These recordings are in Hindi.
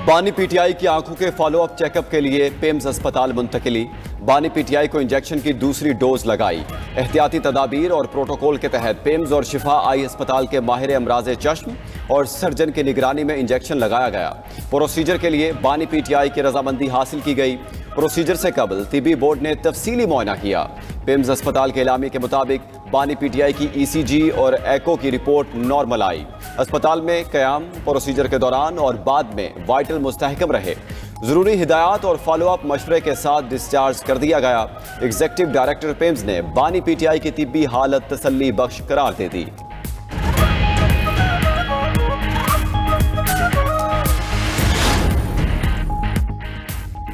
बानी पीटीआई की आंखों के फॉलोअप चेकअप के लिए पेम्स अस्पताल मुंतकिली। बानी पीटीआई को इंजेक्शन की दूसरी डोज लगाई। एहतियाती तदाबीर और प्रोटोकॉल के तहत पेम्स और शिफा आई अस्पताल के माहिर अमराज चश्म और सर्जन की निगरानी में इंजेक्शन लगाया गया। प्रोसीजर के लिए बानी पीटीआई की रजामंदी हासिल की गई। प्रोसीजर से कबल तिबी बोर्ड ने तफसीली मुआयना किया। पेम्स अस्पताल के इलामी के मुताबिक बानी पीटीआई की ईसीजी और एको की रिपोर्ट नॉर्मल आई। अस्पताल में कयाम प्रोसीजर के दौरान और बाद में वाइटल मुस्तहकम रहे। जरूरी हिदायत और फॉलोअप मशवरे के साथ डिस्चार्ज कर दिया गया। एग्जीक्यूटिव डायरेक्टर पेम्स ने बानी पीटीआई की तिब्बी हालत तसल्ली बख्श करार दे दी।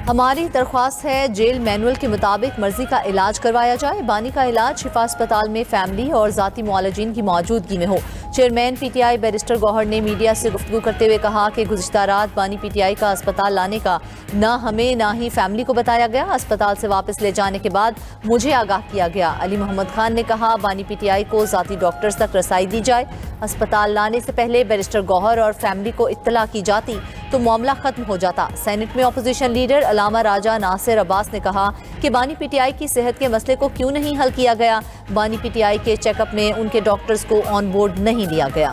हमारी दरख्वास्त है जेल मैनुअल के मुताबिक मर्जी का इलाज करवाया जाए। बानी का इलाज शिफा अस्पताल में फैमिली और जाती मुआलजीन की मौजूदगी में हो। चेयरमैन पीटीआई बैरिस्टर गौहर ने मीडिया से गुफ्तगू करते हुए कहा कि गुज़िश्ता रात बानी पीटीआई का अस्पताल लाने का ना हमें ना ही फैमिली को बताया गया। अस्पताल से वापस ले जाने के बाद मुझे आगाह किया गया। अली मोहम्मद खान ने कहा बानी पीटीआई को जाती डॉक्टर्स तक रसाई दी जाए। अस्पताल लाने से पहले बैरिस्टर गौहर और फैमिली को इत्तला की जाती तो मामला खत्म हो जाता। सेनेट में अपोजिशन लीडर अलामा राजा नासिर अब्बास ने कहा कि बानी पीटीआई की सेहत के मसले को क्यों नहीं हल किया गया। बानी पीटीआई के चेकअप में उनके डॉक्टर्स को ऑन बोर्ड नहीं लिया गया।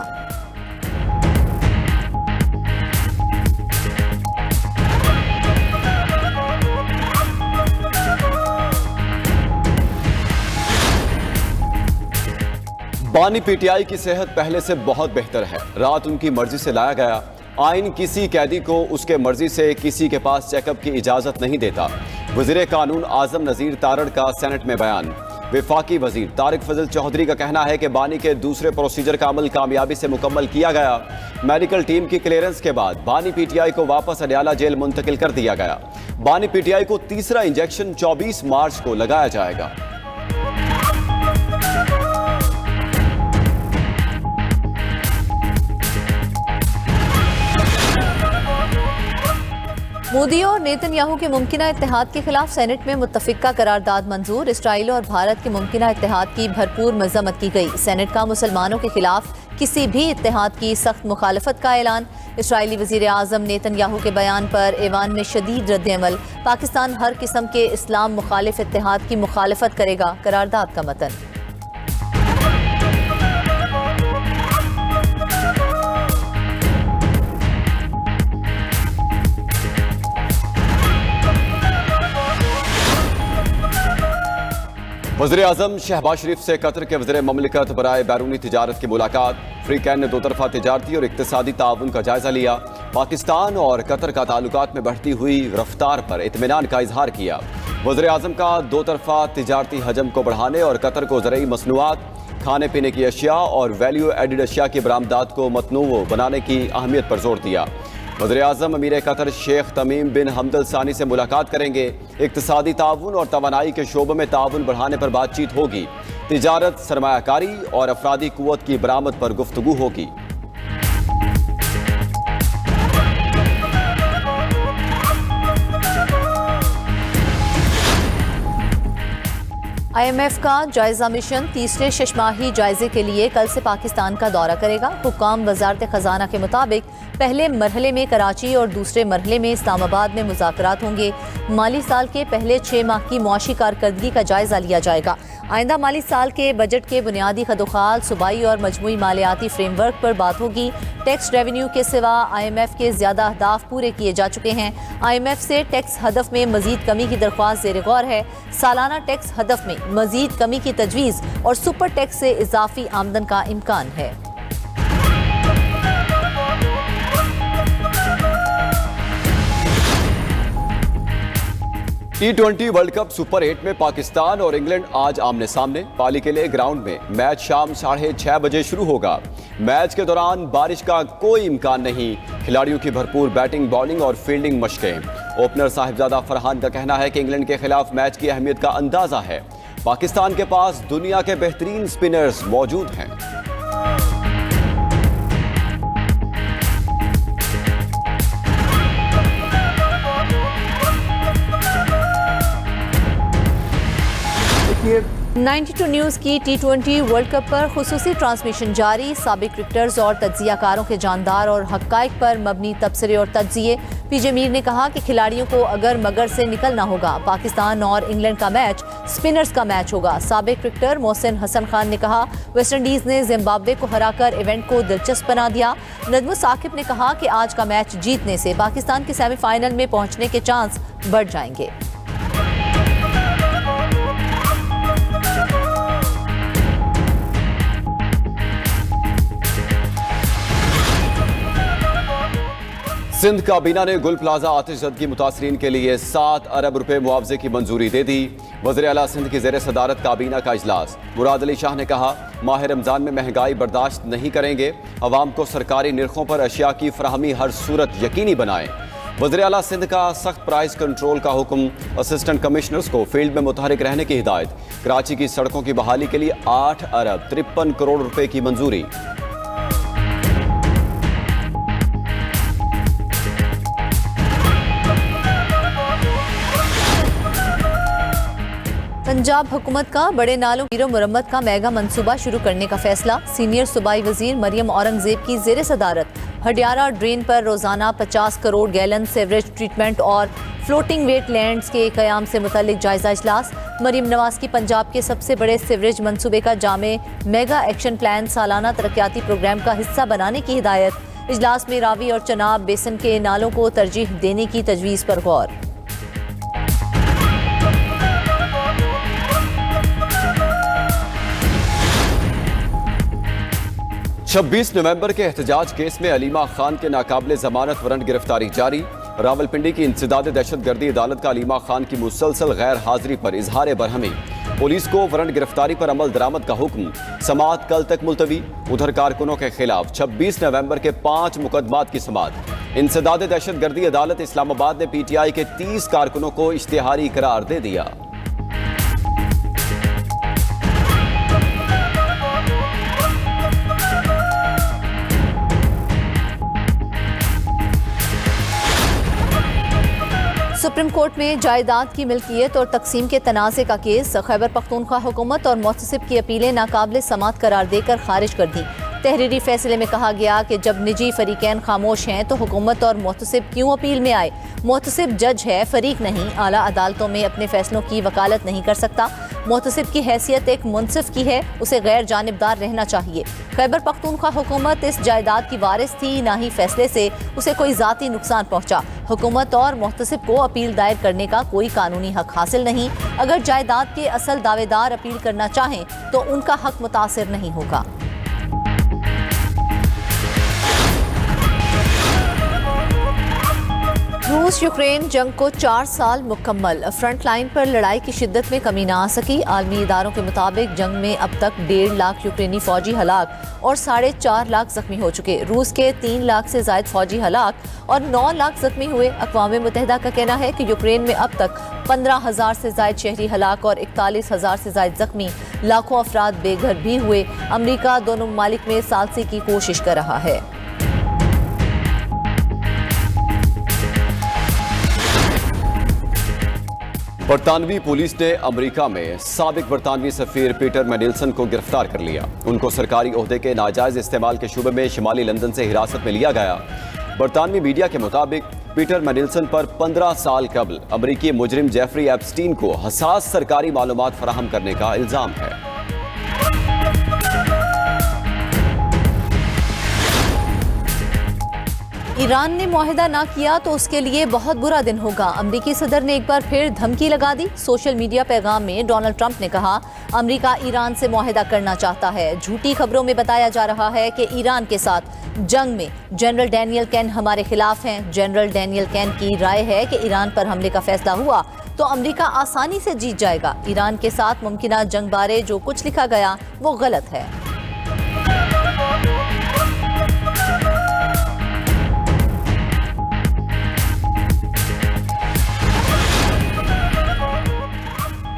बानी पीटीआई की सेहत पहले से बहुत बेहतर है। रात उनकी मर्जी से लाया गया। आइन किसी कैदी को उसके मर्जी से किसी के पास चेकअप की इजाजत नहीं देता। वज़ीर कानून आजम नज़ीर तारड़ का सेनेट में बयान। वफाकी वजीर तारिक फजल चौधरी का कहना है कि बानी के दूसरे प्रोसीजर का अमल कामयाबी से मुकम्मल किया गया। मेडिकल टीम की क्लियरेंस के बाद बानी पीटीआई को वापस अडयाला जेल मुंतकिल कर दिया गया। बानी पीटीआई को तीसरा इंजेक्शन 24 मार्च को लगाया जाएगा। मोदी और नेतन्याहू के मुमकिना इत्तेहाद के खिलाफ सेनेट में मुत्तफिका करारदाद मंजूर। इसराइल और भारत के मुमकिना इत्तेहाद की भरपूर मजम्मत की गई। सेनेट का मुसलमानों के खिलाफ किसी भी इत्तेहाद की सख्त मुखालफत का ऐलान। इसराइली वजीर आजम नेतन्याहू के बयान पर ऐवान में शदीद रद्द-ए-अमल। पाकिस्तान हर किस्म के इस्लाम मुखालिफ इत्तेहाद की मुखालफत करेगा। करारदाद का मतन। वज़ीर आज़म शहबाज शरीफ से कतर के वज़ीर ममलिकत बराए बैरूनी तिजारत की मुलाकात। फ्री कैन ने दो तरफा तिजारती और इक्तिसादी ताउन का जायजा लिया। पाकिस्तान और कतर का ताल्लुकात में बढ़ती हुई रफ्तार पर इत्मीनान का इजहार किया। वज़ीर आज़म का दो तरफा तिजारती हजम को बढ़ाने और कतर को ज़रूरी मसनूआत, खाने पीने की अशिया और वैल्यू एडिड अशिया की बरामदात को मतनूव बनाने की अहमियत पर जोर दिया। वज़ीर आज़म अमीर कतर शेख तमीम बिन हमद अल सानी से मुलाकात करेंगे। इक्तिसादी ताउन और तवानाई के शोबों में ताउन बढ़ाने पर बातचीत होगी। तिजारत, सरमायाकारी और अफरादी कुव्वत की बरामद पर गुफ्तगू होगी। IMF का जायजा मिशन तीसरे शशमाही जायजे के लिए कल से पाकिस्तान का दौरा करेगा। हुक्काम वजारत खजाना के मुताबिक पहले मरहले में कराची और दूसरे मरहले में इस्लामाबाद में मुज़ाकरात होंगे। माली साल के पहले 6 माह की मुआशी कारकर्दगी का जायजा लिया जाएगा। आइंदा माली साल के बजट के बुनियादी खदोखाल, सूबाई और मजमूई मालियाती फ्रेमवर्क पर बात होगी। टैक्स रेवेन्यू के सिवा IMF के ज्यादा अहदाफ पूरे किए जा चुके हैं। IMF से टैक्स हदफ में मजीद कमी की दरख्वास्त ज़ेर गौर है। सालाना टैक्स हदफ में मजीद कमी की तजवीज़ और सुपर टैक्स से इजाफी आमदन का इम्कान है। T20 वर्ल्ड कप सुपर 8 में पाकिस्तान और इंग्लैंड आज आमने सामने। पाली के लिए ग्राउंड में मैच शाम 6:30 बजे शुरू होगा। मैच के दौरान बारिश का कोई इम्कान नहीं। खिलाड़ियों की भरपूर बैटिंग, बॉलिंग और फील्डिंग मशकें। ओपनर साहिबजादा फरहान का कहना है कि इंग्लैंड के खिलाफ मैच की अहमियत का अंदाजा है। पाकिस्तान के पास दुनिया के बेहतरीन स्पिनर्स मौजूद हैं। 92 न्यूज़ की T20 वर्ल्ड कप पर खुसूसी ट्रांसमिशन जारी। साबिक क्रिकेटर्स और तज्जियाकारों के जानदार और हक़ाइक़ पर मबनी तबसरे और तज्जिए। पीजे मीर ने कहा कि खिलाड़ियों को अगर मगर से निकलना होगा। पाकिस्तान और इंग्लैंड का मैच स्पिनर्स का मैच होगा। साबिक क्रिकेटर मोहसिन हसन खान ने कहा वेस्ट इंडीज़ ने जिम्बाब्वे को हराकर इवेंट को दिलचस्प बना दिया। नजमुल साकिब ने कहा कि आज का मैच जीतने से पाकिस्तान के सेमीफाइनल में पहुंचने के चांस बढ़ जाएंगे। सिंध काबीना ने गुल प्लाजा आतिशज़दी मुतासरीन के लिए 7 अरब रुपए मुआवजे की मंजूरी दे दी। वज़ीर आला सिंध की ज़ेर सदारत काबीना का इजलास। मुराद अली शाह ने कहा माह रमज़ान में महंगाई बर्दाश्त नहीं करेंगे। अवाम को सरकारी निर्खों पर अशिया की फराहमी हर सूरत यकीनी बनाएं। वज़ीर आला सिंध का सख्त प्राइस कंट्रोल का हुक्म। असिस्टेंट कमिश्नर्स को फील्ड में मुतहरिक रहने की हिदायत। कराची की सड़कों की बहाली के लिए 8 अरब 53 करोड़ रुपए की मंजूरी। पंजाब हुकूमत का बड़े नालों की मुरम्मत का मेगा मंसूबा शुरू करने का फैसला। सीनियर सूबाई वजीर मरियम औरंगजेब की जेर सदारत हडियारा ड्रेन पर रोजाना 50 करोड़ गैलन सीवरेज ट्रीटमेंट और फ्लोटिंग वेट लैंड्स के कयाम से मुतल्लिक जायजा इजलास। मरियम नवाज की पंजाब के सबसे बड़े सीवरेज मंसूबे का जामे मेगा एक्शन प्लान सालाना तरक्याती प्रोग्राम का हिस्सा बनाने की हिदायत। इजलास में रावी और चनाब बेसन के नालों को तरजीह देने की तजवीज़ पर गौर। छब्बीस नवंबर के एहतजाज केस में अलीमा खान के नाकाबिले जमानत वारंट गिरफ्तारी जारी। रावलपिंडी की इंसदाद दहशतगर्दी अदालत का अलीमा खान की मुसलसल गैर हाजिरी पर इजहार बरहमी। पुलिस को वारंट गिरफ्तारी पर अमल दरामद का हुक्म। समाअत कल तक मुलतवी। उधर कारकुनों के खिलाफ 26 नवंबर के 5 मुकदमात की समाअत। इंसदाद दहशतगर्दी अदालत इस्लामाबाद ने PTI के 30 कारकुनों को इश्तिहारी करार दे दिया। सुप्रीम कोर्ट में जायदाद की मिल्कियत और तकसीम के तनाज़े का केस। खैबर पख्तूनख्वा हुकूमत और मुहतसिब की अपीलें नाकाबिले समाअत करार देकर खारिज कर दी। तहरीरी फैसले में कहा गया कि जब निजी फरीकैन खामोश हैं तो हुकूमत और मुहतसिब क्यों अपील में आए। मुहतसिब जज है, फरीक नहीं। आला अदालतों में अपने फैसलों की वकालत नहीं कर सकता। मुहतसिब की हैसियत एक मुनसिफ की है, उसे गैर जानिबदार रहना चाहिए। खैबर पख्तूनख्वा हुकूमत इस जायदाद की वारिस थी, ना ही फैसले से उसे कोई ज़ाती नुकसान पहुंचा। हुकूमत और मुहतसिब को अपील दायर करने का कोई कानूनी हक हासिल नहीं। अगर जायदाद के असल दावेदार अपील करना चाहें तो उनका हक मुतासिर नहीं होगा। रूस यूक्रेन जंग को 4 साल मुकम्मल। फ्रंट लाइन पर लड़ाई की शिद्दत में कमी ना आ सकी। आलमी इदारों के मुताबिक जंग में अब तक 1.5 लाख यूक्रेनी फौजी हलाक और 4.5 लाख जख्मी हो चुके। रूस के 3 लाख से ज्यादा फौजी हलाक और 9 लाख जख्मी हुए। अक़वाम मुत्तहिदा का कहना है कि यूक्रेन में अब तक 15,000 से ज्यादा शहरी हलाक और 41,000 से ज्यादा जख्मी। लाखों अफराद बेघर भी हुए। अमरीका दोनों ममालिक में सालसी की कोशिश कर रहा है। बरतानवी पुलिस ने अमेरिका में साबिक बरतानवी सफीर पीटर मैनिल्सन को गिरफ्तार कर लिया। उनको सरकारी ओहदे के नाजायज इस्तेमाल के शुबे में शिमाली लंदन से हिरासत में लिया गया। बरतानवी मीडिया के मुताबिक पीटर मैनिल्सन पर 15 साल कबल अमरीकी मुजरिम जेफरी एप्स्टीन को हसास सरकारी मालूमात फराहम करने का इल्जाम है। ईरान ने मुआहिदा ना किया तो उसके लिए बहुत बुरा दिन होगा। अमरीकी सदर ने एक बार फिर धमकी लगा दी। सोशल मीडिया पैगाम में डोनाल्ड ट्रंप ने कहा अमरीका ईरान से मुआहिदा करना चाहता है। झूठी खबरों में बताया जा रहा है कि ईरान के साथ जंग में जनरल डैनियल कैन हमारे खिलाफ हैं। जनरल डैनियल कैन की राय है कि ईरान पर हमले का फैसला हुआ तो अमरीका आसानी से जीत जाएगा। ईरान के साथ मुमकिना जंग बारे जो कुछ लिखा गया वो गलत है।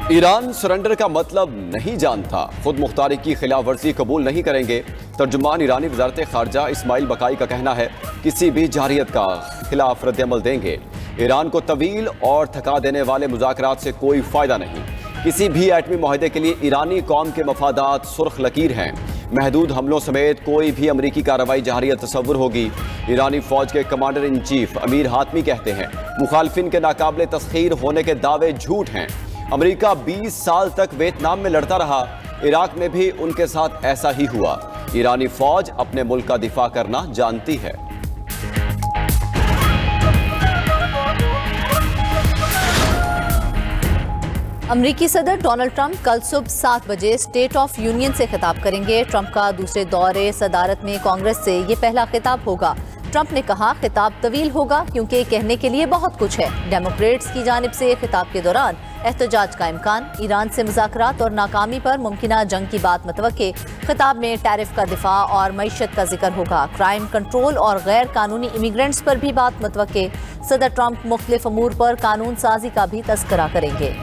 ईरान सरेंडर का मतलब नहीं जानता, खुद मुख्तारी की खिलाफ वर्जी कबूल नहीं करेंगे। तर्जुमान ईरानी वजारत खारजा इस्माइल बकाई का कहना है किसी भी जारियत का खिलाफ रद्दअमल देंगे। ईरान को तवील और थका देने वाले मुज़ाकरात से कोई फायदा नहीं। किसी भी एटमी माहदे के लिए ईरानी कौम के मफादात सुर्ख लकीर हैं। महदूद हमलों समेत कोई भी अमरीकी कार्रवाई जहरिया तस्वुर होगी। ईरानी फौज के कमांडर इन चीफ अमीर हातमी कहते हैं मुखालफिन के नाकाबिले तस्खीर होने के दावे झूठ हैं। अमरीका 20 साल तक वियतनाम में लड़ता रहा, इराक में भी उनके साथ ऐसा ही हुआ। ईरानी फौज अपने मुल्क का दिफा करना जानती है। अमरीकी सदर डोनाल्ड ट्रंप कल सुबह 7 बजे स्टेट ऑफ यूनियन से खिताब करेंगे। ट्रंप का दूसरे दौरे सदारत में कांग्रेस से ये पहला खिताब होगा। ट्रंप ने कहा खिताब तवील होगा क्योंकि कहने के लिए बहुत कुछ है। डेमोक्रेट्स की जानिब से खिताब के दौरान एहतजाज का इम्कान, ईरान से मुज़ाकरात और नाकामी पर मुमकिना जंग की बात मतवक्के। खिताब में टैरिफ का दिफा और मईशत का जिक्र होगा। क्राइम कंट्रोल और गैर कानूनी इमिग्रेंट्स पर भी बात मतवक्के। सदर ट्रंप मुख्तलिफ अमूर पर कानून साजी का भी तज़किरा करेंगे।